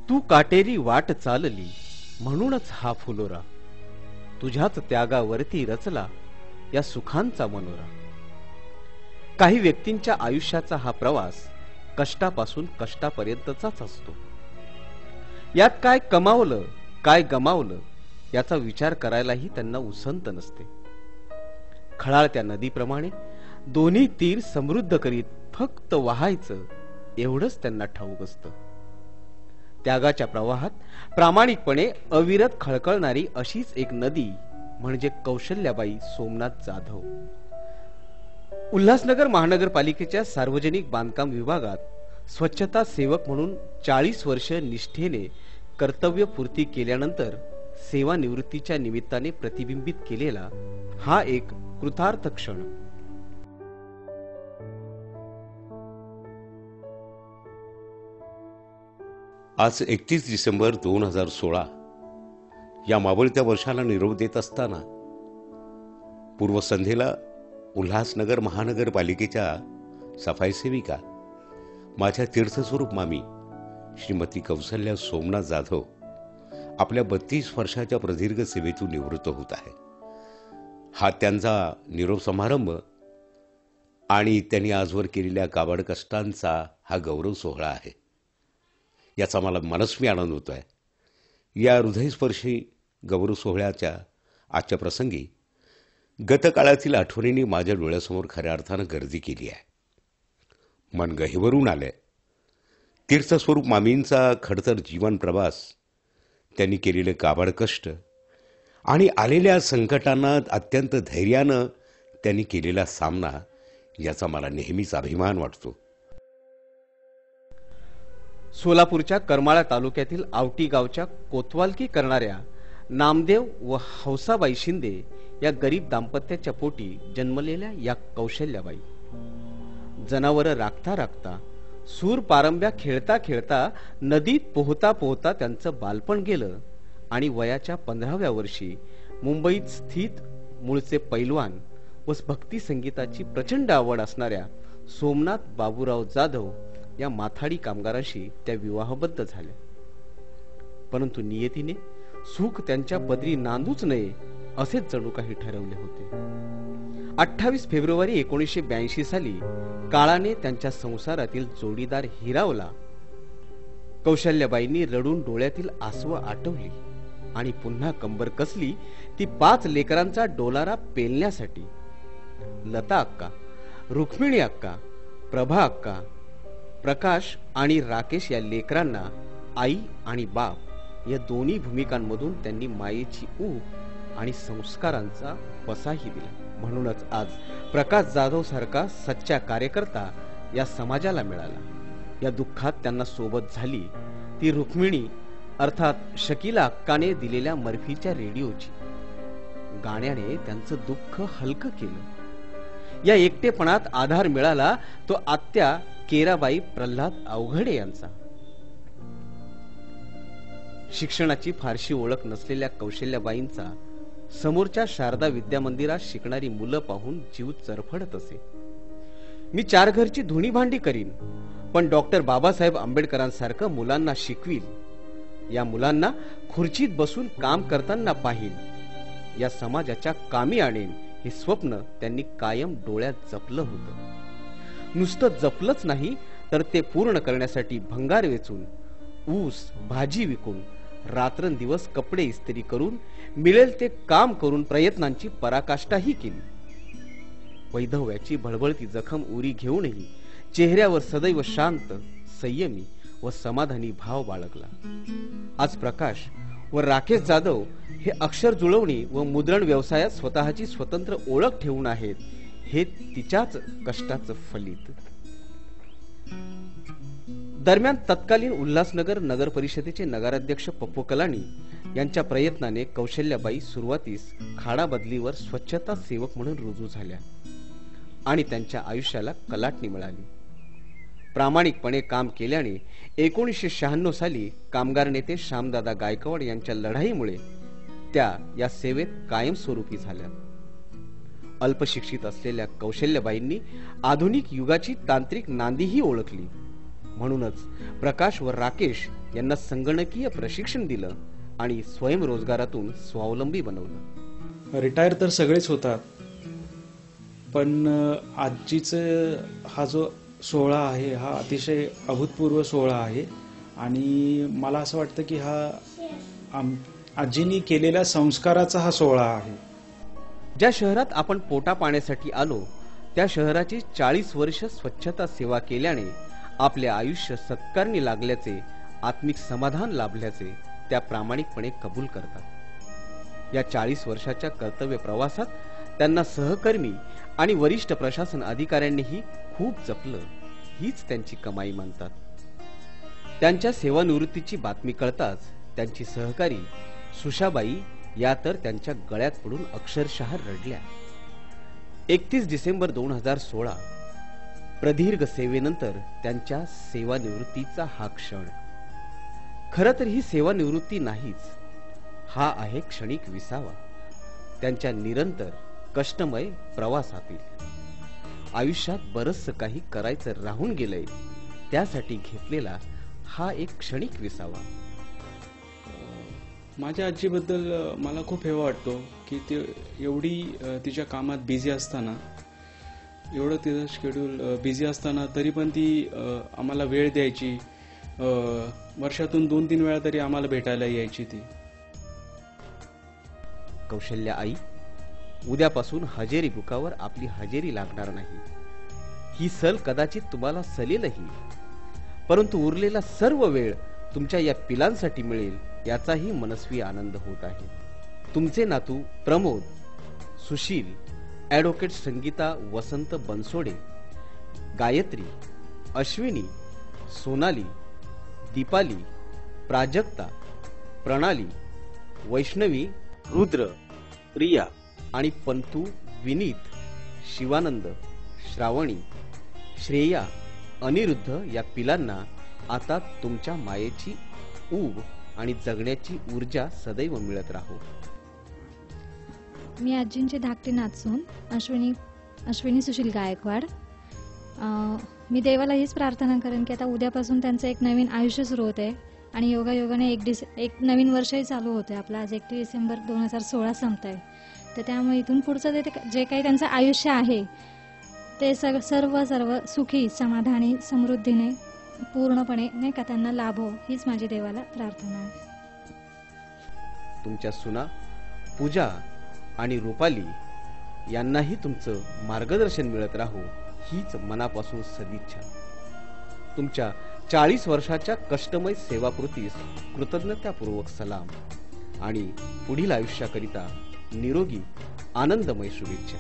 तू काटेरी वाट चालली म्हणूनच हा फुलोरा, तुझ्याच त्यागावरती रचला या सुखांचा मनोरा. काही व्यक्तींच्या आयुष्याचा हा प्रवास कष्टापासून कष्टापर्यंतचाच असतो. यात काय कमावलं काय गमावलं याचा विचार करायलाही त्यांना उसंत नसते. खळाळत्या नदीप्रमाणे दोन्ही तीर समृद्ध करीत फक्त वाहायचं एवढंच त्यांना ठाऊक असतं. त्यागाच्या प्रवाहात प्रामाणिकपणे अविरत खळखळणारी अशीच एक नदी म्हणजे कौशल्याबाई सोमनाथ जाधव. उल्हासनगर महानगरपालिकेच्या सार्वजनिक बांधकाम विभागात स्वच्छता सेवक म्हणून 40 वर्ष निष्ठेने कर्तव्यपूर्ती केल्यानंतर सेवानिवृत्तीच्या निमित्ताने प्रतिबिंबित केलेला हा एक कृतार्थ क्षण. आज 31 डिसेंबर 2016 या मावळत्या वर्षाला निरोप देत असताना पूर्वसंध्येला उल्हासनगर महानगरपालिकेच्या सफाई सेविका माझ्या तीर्थस्वरूप मामी श्रीमती कौशल्या सोमनाथ जाधव आपल्या 32 वर्षाच्या प्रदीर्घ सेवेतून निवृत्त होत आहे. हा त्यांचा निरोप समारंभ आणि त्यांनी आजवर केलेल्या काबाड कष्टांचा हा गौरव सोहळा आहे. याचा मला मनस्वी आनंद होतोय. या हृदयस्पर्शी गौरव सोहळ्याच्या आजच्या प्रसंगी गतकाळातील आठवणींनी माझ्या डोळ्यासमोर खऱ्या अर्थानं गर्दी केली आहे. मन गहिवरून आलंय. तीर्थस्वरूप मामींचा खडतर जीवन प्रवास, त्यांनी केलेले काबाड कष्ट आणि आलेल्या संकटांना अत्यंत धैर्यानं त्यांनी केलेला सामना याचा मला नेहमीच अभिमान वाटतो. सोलापूरच्या करमाळा तालुक्यातील आवटी गावच्या कोतवालकी करणाऱ्या नामदेव व हौसाबाई शिंदे या गरीब दाम्पत्याच्या पोटी जन्मलेल्या या कौशल्याबाई जनावरं राखता राखता, सूर पारंब्या खेळता खेळता, नदीत पोहता पोहता त्यांचं बालपण गेलं आणि वयाच्या 15व्या वर्षी मुंबईत स्थित मूळचे पैलवान व भक्ती संगीताची प्रचंड आवड असणाऱ्या सोमनाथ बाबूराव जाधव या माथाडी कामगाराशी त्या विवाहबद्ध झाल्या. परंतु नियतीने सुख त्यांच्या पदरी नांदूच नये असेच जणू काही ठरवले होते. 28 फेब्रुवारी 1982 साली काळाने त्यांच्या संसारातील जोडीदार हिरावला. कौशल्याबाईंनी रडून डोळ्यातील आसवं आटवली आणि पुन्हा कंबर कसली ती 5 लेकरांचा डोलारा पेलण्यासाठी. लता अक्का, रुक्मिणी अक्का, प्रभा अक्का, प्रकाश आणि राकेश या लेकरांना आई आणि बाप या दोन्ही भूमिकांमधून त्यांनी मायेची ऊब आणि संस्कारांचा वसाही दिला. म्हणूनच आज प्रकाश जाधव सारखा सच्चा कार्यकर्ता या समाजाला मिळाला. या दुःखात त्यांना सोबत झाली ती रुक्मिणी अर्थात शकीला अक्काने दिलेल्या मर्फीच्या रेडिओची. गाण्याने त्यांचं दुःख हलकं केलं. या एकटेपणात आधार मिळाला तो आत्या केराबाई प्रल्हाद अवघडे यांचा. शिक्षणाची फारशी ओळख नसलेल्या कौशल्याबाईंचा समोरच्या शारदा विद्या मंदिरात शिकणारी मुलं पाहून जीव चरफडत असे. मी 4 घरची धुणी भांडी करीन, पण डॉक्टर बाबासाहेब आंबेडकरांसारखं मुलांना शिकवील. या मुलांना खुर्चीत बसून काम करताना पाहीन. या समाजाच्या कामी आणेन हे स्वप्न त्यांनी कायम डोळ्यात जपलं होतं. नुसतं जपलंच नाही तर ते पूर्ण करण्यासाठी भंगार वेचून, ऊस भाजी विकून, रात्रंदिवस कपडे इस्त्री करून, मिळेल ते काम करून प्रयत्नांची पराकाष्ठाही केली. वैधव्याची भळबळती जखम उरी घेऊनही चेहऱ्यावर सदैव शांत, संयमी व समाधानी भाव बाळगला. आज प्रकाश व राकेश जाधव हे अक्षर जुळवणी व मुद्रण व्यवसायात स्वतःची स्वतंत्र ओळख ठेवून आहेत. हे तिच्याच कष्टाचं फलित. दरम्यान तत्कालीन उल्हासनगर नगर परिषदेचे नगराध्यक्ष पप्पू कलानी यांच्या प्रयत्नाने कौशल्याबाई सुरुवातीस खाडा बदलीवर स्वच्छता सेवक म्हणून रुजू झाल्या आणि त्यांच्या आयुष्याला कलाटणी मिळाली. प्रामाणिकपणे काम केल्याने 1996 साली कामगार नेते श्यामदादा गायकवाड यांच्या लढाईमुळे त्या या सेवेत कायमस्वरूपी झाल्या. अल्पशिक्षित असलेल्या कौशल्याबाईंनी आधुनिक युगाची तांत्रिक नांदीही ओळखली. म्हणूनच प्रकाश व राकेश यांना संगणकीय प्रशिक्षण दिलं आणि स्वयंरोजगारातून स्वावलंबी बनवलं. रिटायर तर सगळेच होतात, पण आजीचं हा जो सोहळा आहे हा अतिशय अभूतपूर्व सोहळा आहे आणि मला असं वाटतं की हा आजींनी केलेल्या संस्काराचा हा सोहळा आहे. ज्या शहरात आपण पोटा पाण्यासाठी आलो त्या शहराची 40 वर्ष स्वच्छता सेवा केल्याने आपले आयुष्य सत्कारणी लागल्याचे, आत्मिक समाधान लाभल्याचे त्या प्रामाणिकपणे कबूल करतात. या 40 वर्षाच्या कर्तव्य प्रवासात त्यांना सहकर्मी आणि वरिष्ठ प्रशासन अधिकाऱ्यांनीही खूप जपलं. हीच त्यांची कमाई मानतात. त्यांच्या सेवानिवृत्तीची बातमी कळताच त्यांची सहकारी सुषाबाई या तर त्यांच्या गळ्यात पडून अक्षरशः रडल्या. 31 डिसेंबर 2016 प्रदीर्घ सेवेनंतर त्यांच्या सेवानिवृत्तीचा हा क्षण. खरं तर ही सेवानिवृत्ती नाहीच, हा आहे क्षणिक विसावा त्यांच्या निरंतर कष्टमय प्रवासातील. आयुष्यात बरंचसं काही करायचं राहून गेलंय, त्यासाठी घेतलेला हा एक क्षणिक विसावा. माझ्या आजीबद्दल मला खूप हेवा वाटतो की ती एवढी तिच्या कामात बिझी असताना, एवढं तिचं शेड्यूल बिझी असताना तरी पण ती आम्हाला वेळ द्यायची. वर्षातून 2-3 वेळा तरी आम्हाला भेटायला यायची ती. कौशल्या आई, उद्यापासून हजेरी बुकावर आपली हजेरी लागणार नाही. ही सल कदाचित तुम्हाला सलेलही, परंतु उरलेला सर्व वेळ तुमच्या या पिलांसाठी मिळेल याचाही मनस्वी आनंद होत आहे. तुमचे नातू प्रमोद, सुशील, ॲडव्होकेट संगीता वसंत बनसोडे, गायत्री, अश्विनी, सोनाली, दीपाली, प्राजक्ता, प्रणाली, वैष्णवी, रुद्र, प्रिया आणि पंतू, विनीत, शिवानंद, श्रावणी, श्रेया, अनिरुद्ध या पिलांना आता तुमच्या मायेची ऊब आणि जगण्याची ऊर्जा सदैव मिळत राहो. मी आजींची धाकटी नातसून अश्विनी सुशील गायकवाड. मी देवाला हीच प्रार्थना करेन की आता उद्यापासून त्यांचं एक नवीन आयुष्य सुरू होते आणि योगायोगाने एक नवीन वर्षही चालू होते. आपलं आज 31 डिसेंबर 2016 संपत आहे. तर त्यामुळे इथून पुढचं जे काही त्यांचं आयुष्य आहे ते सर्व सुखी, समाधानी, समृद्धीने पूर्णपणे नाही का त्यांना लाभो, हीच माझी देवाला प्रार्थना आहे. तुमच्या सुना पूजा आणि रूपाली यांनाही तुमचं मार्गदर्शन मिळत राहो, हीच मनापासून सदिच्छा. तुमच्या 40 वर्षाच्या कष्टमय सेवाकृतीस कृतज्ञतापूर्वक सलाम आणि पुढील आयुष्याकरिता निरोगी आनंदमय शुभेच्छा.